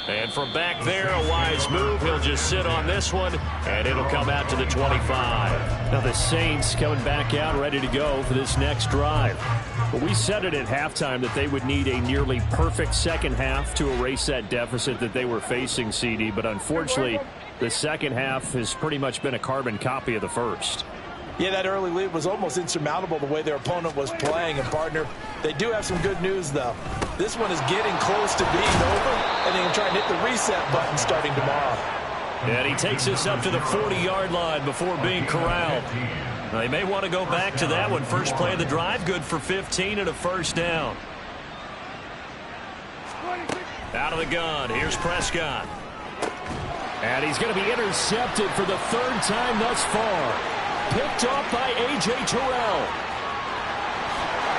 Speaker 2: And from back there, a wise move. He'll just sit on this one, and it'll come out to the 25.
Speaker 7: Now the Saints coming back out ready to go for this next drive. But we said it at halftime that they would need a nearly perfect second half to erase that deficit that they were facing, CD. But unfortunately, the second half has pretty much been a carbon copy of the first.
Speaker 3: Yeah, that early lead was almost insurmountable the way their opponent was playing. And, partner, they do have some good news, though. This one is getting close to being over, and they can try and hit the reset button starting tomorrow.
Speaker 2: And he takes us up to the 40-yard line before being corralled. Now, they may want to go back to that one. First play of the drive, good for 15 and a first down. Out of the gun, here's Prescott.
Speaker 7: And he's going to be intercepted for the third time thus far. Picked off by A.J. Terrell.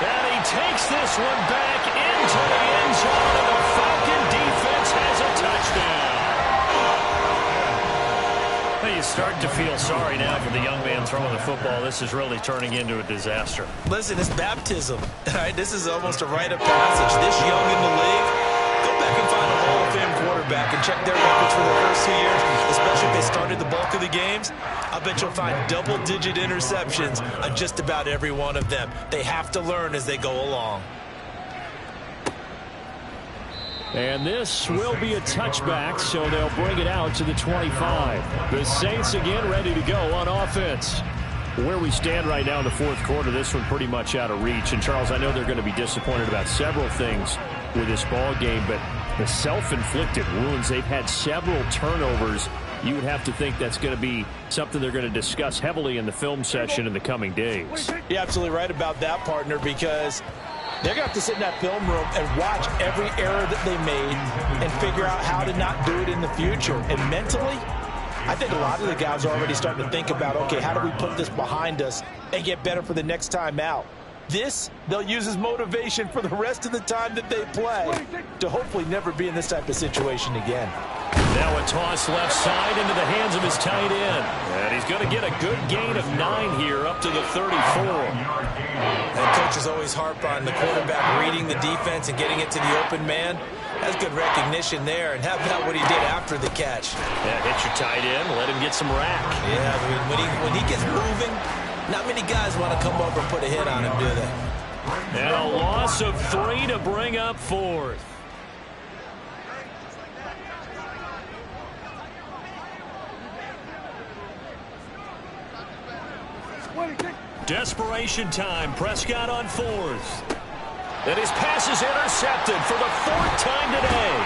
Speaker 2: And he takes this one back into the end zone, and the Falcon defense has a touchdown. Well, you start to feel sorry now for the young man throwing the football. This is really turning into a disaster.
Speaker 3: Listen, it's baptism. Right? This is almost a rite of passage. This young in the league, go back and find a Hall of Fame quarterback and check their records for the first 2 years, especially if they started the bulk of the games. I bet you'll find double-digit interceptions on just about every one of them. They have to learn as they go along.
Speaker 7: And this will be a touchback, so they'll bring it out to the 25. The Saints again ready to go on offense. Where we stand right now in the fourth quarter, this one pretty much out of reach. And, Charles, I know they're going to be disappointed about several things with this ball game, but the self-inflicted wounds, they've had several turnovers. You would have to think that's going to be something they're going to discuss heavily in the film session in the coming days.
Speaker 3: You're absolutely right about that, partner, because they're going to have to sit in that film room and watch every error that they made and figure out how to not do it in the future. And mentally, I think a lot of the guys are already starting to think about, okay, how do we put this behind us and get better for the next time out? This, they'll use as motivation for the rest of the time that they play to hopefully never be in this type of situation again.
Speaker 2: Now a toss left side into the hands of his tight end. And he's going to get a good gain of 9 here up to the 34.
Speaker 3: And coaches always harp on the quarterback reading the defense and getting it to the open man. That's good recognition there. And how about what he did after the catch?
Speaker 2: Yeah, hit your tight end, let him get some rack.
Speaker 3: Yeah, I mean, when he gets moving, not many guys want to come over and put a hit on him, do they?
Speaker 2: And a loss of 3 to bring up fourth. Desperation time. Prescott on fourth. And his pass is intercepted for the 4th time today.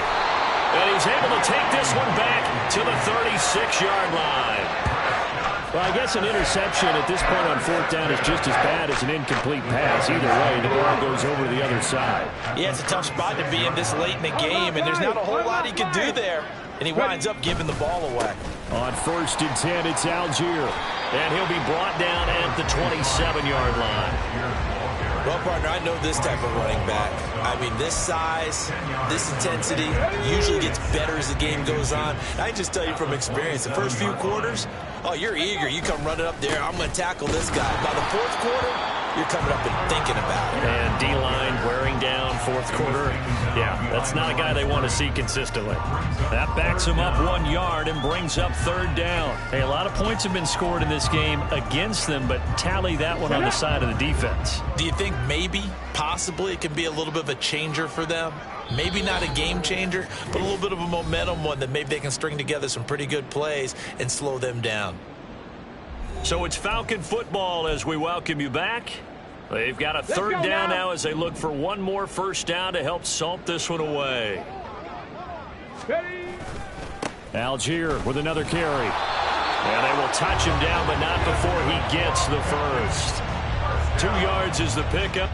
Speaker 2: And he's able to take this one back to the 36-yard line. Well, I guess an interception at this point on fourth down is just as bad as an incomplete pass. Either way, the ball goes over to the other side.
Speaker 6: Yeah, it's a tough spot to be in this late in the game, and there's not a whole lot he can do there. And he winds up giving the ball away.
Speaker 2: On 1st and 10, it's Algier. And he'll be brought down at the 27-yard line.
Speaker 6: Well, partner, I know this type of running back. I mean, this size, this intensity usually gets better as the game goes on. I can just tell you from experience, the first few quarters, oh, you're eager. You come running up there, I'm going to tackle this guy. By the fourth quarter, you're coming up and thinking about it.
Speaker 2: And D-line wearing down fourth quarter. Yeah, that's not a guy they want to see consistently. That backs him up 1 yard and brings up 3rd down. Hey, a lot of points have been scored in this game against them, but tally that one on the side of the defense.
Speaker 6: Do you think maybe, possibly, it can be a little bit of a changer for them? Maybe not a game changer, but a little bit of a momentum one that maybe they can string together some pretty good plays and slow them down.
Speaker 2: So it's Falcon football as we welcome you back. They've got a 3rd down now as they look for one more first down to help salt this one away. Algier with another carry. And they will touch him down, but not before he gets the first. 2 yards is the pickup.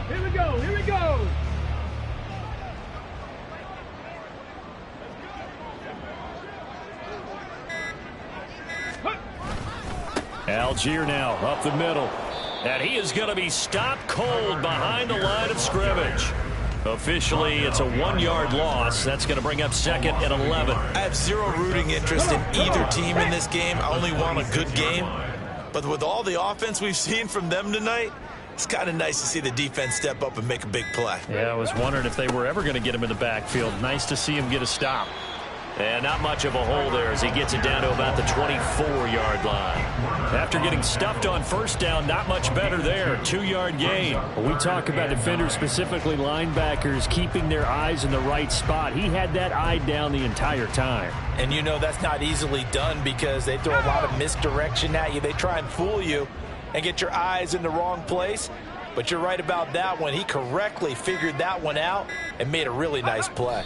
Speaker 4: Here we go, here we go.
Speaker 2: Algier now up the middle. And he is going to be stopped cold behind the line of scrimmage. Officially, it's a 1-yard loss. That's going to bring up 2nd and 11.
Speaker 6: I have zero rooting interest in either team in this game. I only want a good game. But with all the offense we've seen from them tonight, it's kind of nice to see the defense step up and make a big play.
Speaker 2: Yeah, I was wondering if they were ever going to get him in the backfield. Nice to see him get a stop. And not much of a hole there as he gets it down to about the 24-yard line. After getting stuffed on first down, not much better there. 2-yard gain.
Speaker 7: When we talk about defenders, specifically linebackers, keeping their eyes in the right spot, he had that eye down the entire time.
Speaker 3: And you know that's not easily done because they throw a lot of misdirection at you. They try and fool you and get your eyes in the wrong place. But you're right about that one. He correctly figured that one out and made a really nice play.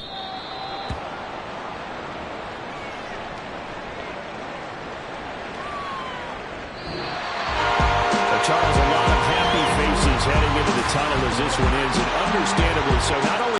Speaker 2: Charles, a lot of happy faces heading into the tunnel as this one ends, and understandably so. Not only